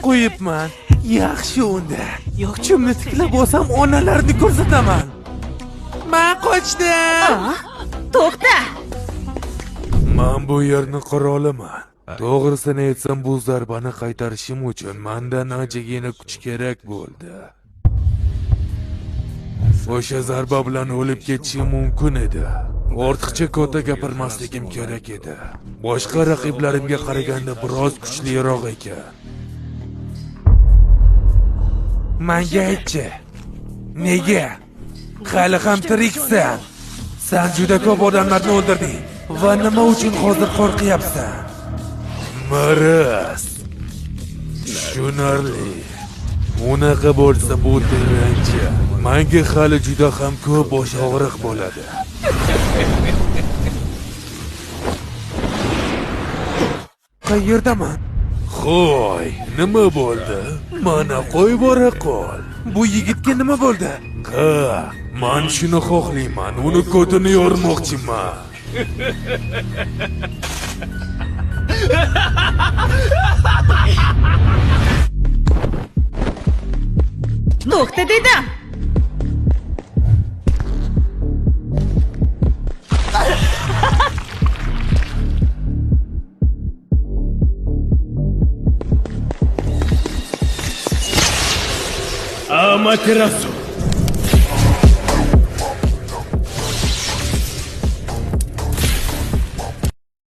qo'yibman. Yaxshi unda. Yo'qchimni tiklab olsam, onalarni ko'rsataman. Men qochdim. To'xta. Men bu yerni qora olaman. To'g'risini aytsam, bu zarbani qaytarishim uchun mendan anchagina kuch kerak bo'ldi. O'sha zarba bilan o'lib ketishim mumkin edi. Ortiqcha katta gapirmasligim kerak edi. Boshqa raqiblarimga qaraganda biroz kuchliroq ekan. Menga aytchi. Nega? Hali ham tiriksan. Sen juda ko'p odamlarni o'ldirding va nima uchun hozir qo'rqyapsan? Maraz. Tushunarli. Unaqa bo'lsa bu tilanchi. Menga hali juda ham ko'p bosh og'riq bo'ladi. Qayerdaman? Xo'y, nima bo'ldi? Mana qo'y bora qol. Bu yigitga nima bo'ldi? Ha, men shuni xohlayman. Uni ko'tini yormoqchiman. To'xta dedim. Amaterasu.